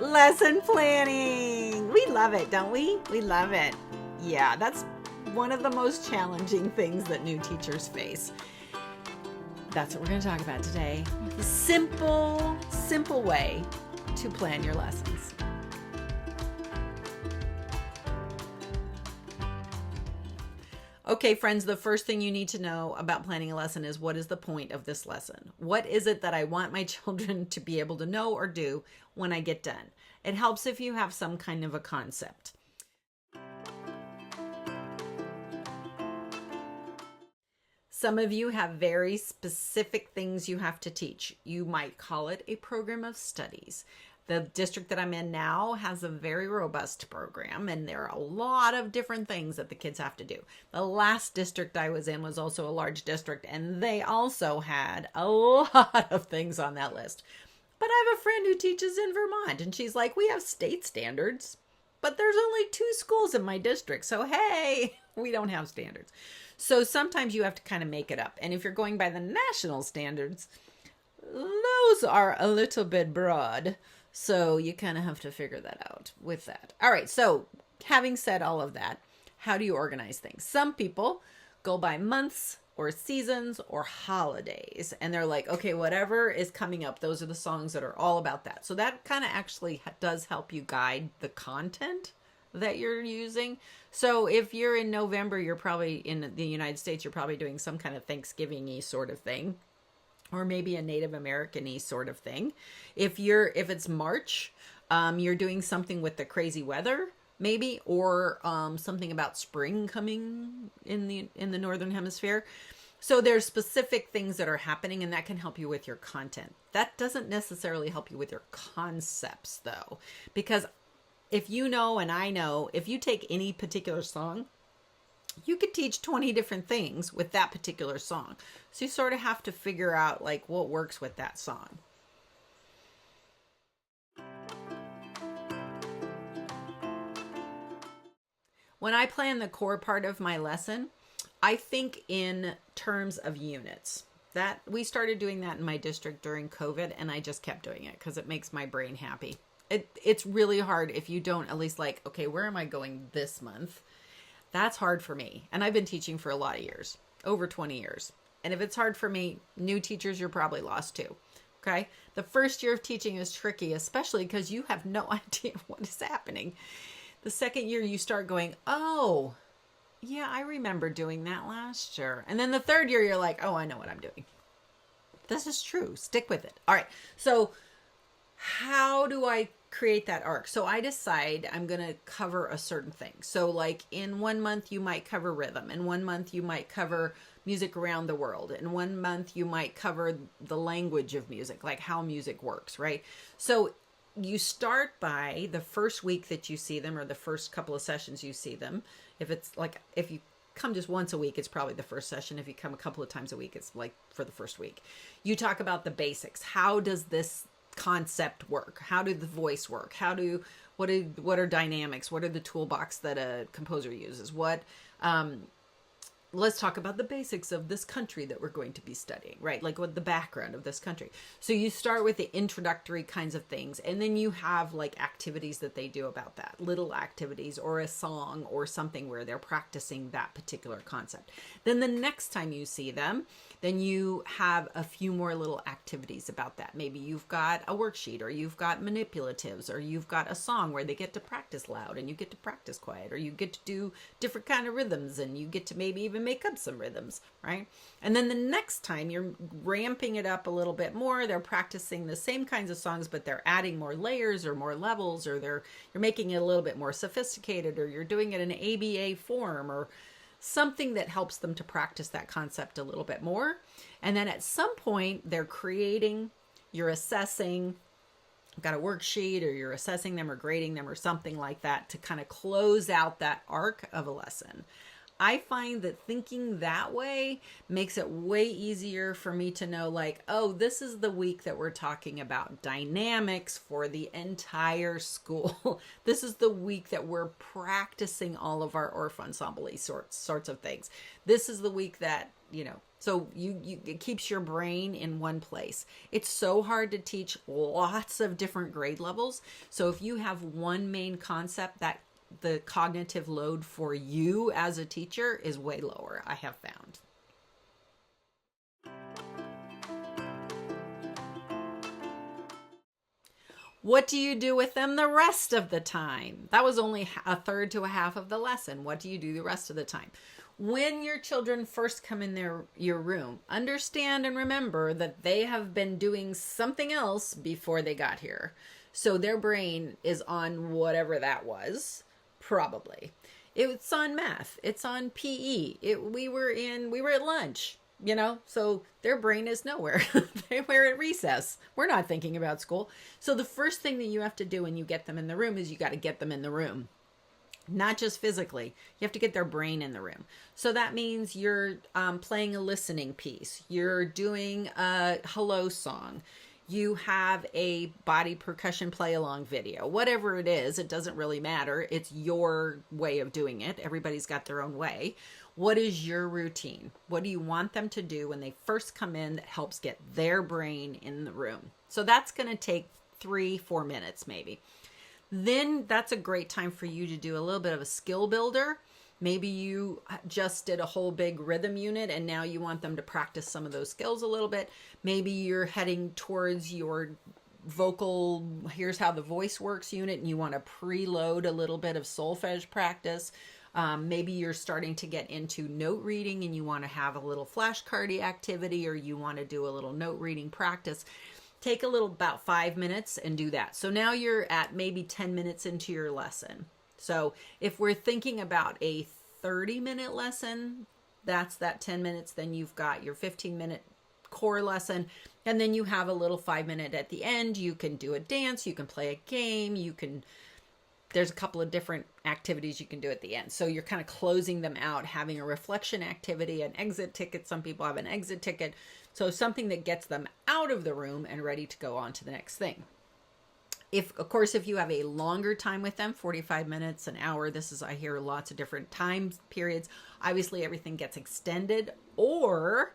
Lesson planning. We love it, don't we? We love it. Yeah, that's one of the most challenging things that new teachers face. That's what we're going to talk about today. The simple way to plan your lessons. Okay, friends, the first thing you need to know about planning a lesson is, what is the point of this lesson? What is it that I want my children to be able to know or do when I get done? It helps if you have some kind of a concept. Some of you have very specific things you have to teach. You might call it a program of studies. The district that I'm in now has a very robust program, and there are a lot of different things that the kids have to do. The last district I was in was also a large district, and they also had a lot of things on that list. But I have a friend who teaches in Vermont, and she's like, we have state standards, but there's only 2 schools in my district. So, hey, we don't have standards. So sometimes you have to kind of make it up. And if you're going by the national standards, those are a little bit broad. So you kind of have to figure that out with that. All right. So having said all of that, how do you organize things? Some people go by months or seasons or holidays, and they're like, okay, whatever is coming up, those are the songs that are all about that. So that kind of actually does help you guide the content that you're using. So if you're in November, you're probably in the United States, you're probably doing some kind of Thanksgiving-y sort of thing, or maybe a Native American-y sort of thing. If it's March, you're doing something with the crazy weather, maybe, or something about spring coming in the Northern Hemisphere. So there's specific things that are happening, and that can help you with your content. That doesn't necessarily help you with your concepts, though, because if you know, and I know, if you take any particular song, you could teach 20 different things with that particular song. So you sort of have to figure out like what works with that song. When I plan the core part of my lesson, I think in terms of units. That we started doing that in my district during COVID, and I just kept doing it because it makes my brain happy. It's really hard if you don't at least like, okay, where am I going this month? That's hard for me. And I've been teaching for a lot of years, over 20 years. And if it's hard for me, new teachers, you're probably lost too. Okay. The first year of teaching is tricky, especially because you have no idea what is happening. The second year you start going, oh, yeah, I remember doing that last year. And then the third year you're like, oh, I know what I'm doing. This is true. Stick with it. All right. So how do I create that arc? So I decide I'm going to cover a certain thing. So like in 1 month, you might cover rhythm. In 1 month, you might cover music around the world. In 1 month, you might cover the language of music, like how music works, right? So you start by the first week that you see them, or the first couple of sessions you see them. If you come just once a week, it's probably the first session. If you come a couple of times a week, it's like for the first week. You talk about the basics. How does this concept work? How did the voice work? What are dynamics? What are the toolbox that a composer uses? Let's talk about the basics of this country that we're going to be studying, right? Like what the background of this country. So you start with the introductory kinds of things, and then you have like activities that they do about that, little activities or a song or something where they're practicing that particular concept. Then the next time you see them, then you have a few more little activities about that. Maybe you've got a worksheet, or you've got manipulatives, or you've got a song where they get to practice loud and you get to practice quiet, or you get to do different kind of rhythms, and you get to maybe even make up some rhythms, right? And then the next time you're ramping it up a little bit more. They're practicing the same kinds of songs, but they're adding more layers or more levels, or you're making it a little bit more sophisticated, or you're doing it in an ABA form, or something that helps them to practice that concept a little bit more. And then at some point they're creating, you're assessing, got a worksheet, or you're assessing them or grading them or something like that to kind of close out that arc of a lesson. I find that thinking that way makes it way easier for me to know, like, oh, this is the week that we're talking about dynamics for the entire school. This is the week that we're practicing all of our orff ensemble sorts of things. This is the week that, So it keeps your brain in one place. It's so hard to teach lots of different grade levels. So if you have one main concept, that the cognitive load for you as a teacher is way lower, I have found. What do you do with them the rest of the time? That was only a third to a half of the lesson. What do you do the rest of the time? When your children first come in your room, understand and remember that they have been doing something else before they got here. So their brain is on whatever that was, probably. It's on math. It's on PE. We were at lunch. So their brain is nowhere. We're at recess. We're not thinking about school. So the first thing that you have to do when you get them in the room is you got to get them in the room. Not just physically. You have to get their brain in the room. So that means you're playing a listening piece. You're doing a hello song. You have a body percussion play along video. Whatever it is, it doesn't really matter. It's your way of doing it. Everybody's got their own way. What is your routine? What do you want them to do when they first come in that helps get their brain in the room? So that's going to take 3-4 minutes maybe. Then that's a great time for you to do a little bit of a skill builder. Maybe you just did a whole big rhythm unit and now you want them to practice some of those skills a little bit. Maybe you're heading towards your vocal, here's how the voice works unit, and you want to preload a little bit of solfege practice. Maybe you're starting to get into note reading and you want to have a little flashcardy activity, or you want to do a little note reading practice. Take about 5 minutes and do that. So now you're at maybe 10 minutes into your lesson. So if we're thinking about a 30-minute lesson, that's that 10 minutes. Then you've got your 15-minute core lesson. And then you have a little 5-minute at the end. You can do a dance. You can play a game. There's a couple of different activities you can do at the end. So you're kind of closing them out, having a reflection activity, an exit ticket. Some people have an exit ticket. So something that gets them out of the room and ready to go on to the next thing. If you have a longer time with them, 45 minutes, an hour, I hear lots of different time periods. Obviously everything gets extended, or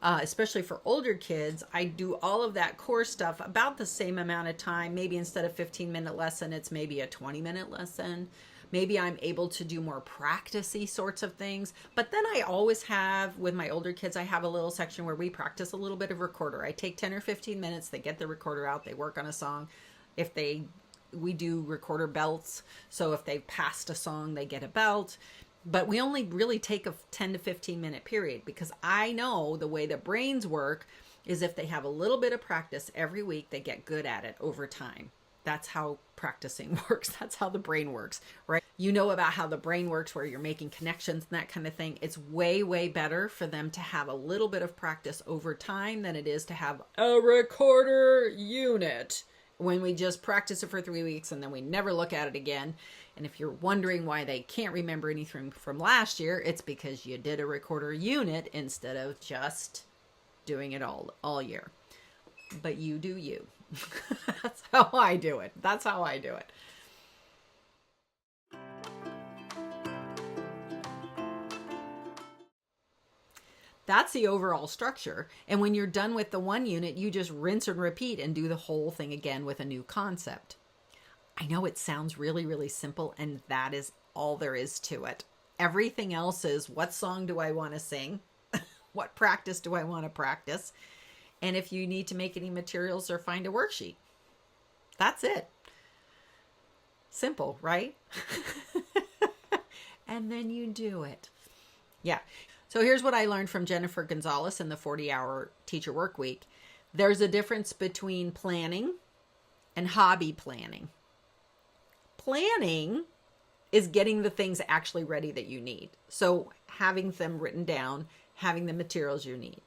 especially for older kids, I do all of that core stuff about the same amount of time. Maybe instead of 15-minute lesson, it's maybe a 20-minute lesson. Maybe I'm able to do more practice-y sorts of things. But then I always have, with my older kids, I have a little section where we practice a little bit of recorder. I take 10 or 15 minutes, they get the recorder out, they work on a song. We do recorder belts. So if they've passed a song, they get a belt. But we only really take a 10 to 15 minute period, because I know the way that brains work is if they have a little bit of practice every week, they get good at it over time. That's how practicing works. That's how the brain works, right? You know about how the brain works, where you're making connections and that kind of thing. It's way, way better for them to have a little bit of practice over time than it is to have a recorder unit when we just practice it for 3 weeks and then we never look at it again. And if you're wondering why they can't remember anything from last year, it's because you did a recorder unit instead of just doing it all year. But you do you. That's how I do it. That's how I do it. That's the overall structure. And when you're done with the one unit, you just rinse and repeat and do the whole thing again with a new concept. I know it sounds really, really simple, and that is all there is to it. Everything else is, what song do I want to sing? What practice do I want to practice? And if you need to make any materials or find a worksheet. That's it. Simple, right? And then you do it. Yeah. So here's what I learned from Jennifer Gonzalez in the 40-hour Teacher Workweek. There's a difference between planning and hobby planning. Planning is getting the things actually ready that you need. So having them written down, having the materials you need.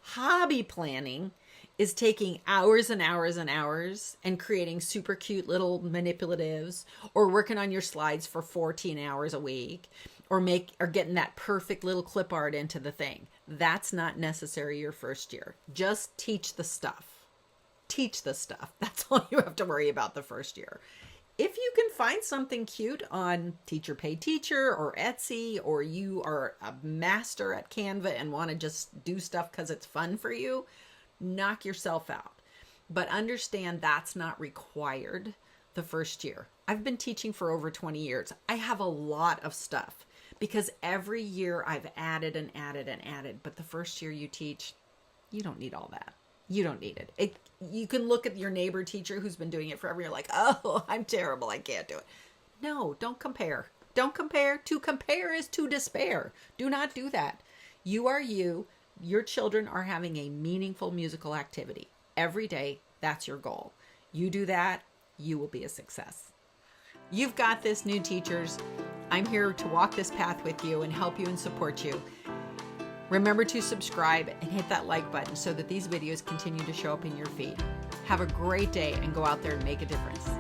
Hobby planning is taking hours and hours and hours and creating super cute little manipulatives, or working on your slides for 14 hours a week, or getting that perfect little clip art into the thing. That's not necessary your first year. Just teach the stuff. Teach the stuff. That's all you have to worry about the first year. If you can find something cute on Teacher Pay Teacher or Etsy, or you are a master at Canva and want to just do stuff because it's fun for you, knock yourself out. But understand that's not required the first year. I've been teaching for over 20 years. I have a lot of stuff because every year I've added and added and added. But the first year you teach, you don't need all that. You don't need it. You can look at your neighbor teacher who's been doing it forever. You're like, oh, I'm terrible. I can't do it. No, don't compare. Don't compare. To compare is to despair. Do not do that. You are you. Your children are having a meaningful musical activity. Every day, that's your goal. You do that, you will be a success. You've got this, new teachers. I'm here to walk this path with you and help you and support you. Remember to subscribe and hit that like button so that these videos continue to show up in your feed. Have a great day and go out there and make a difference.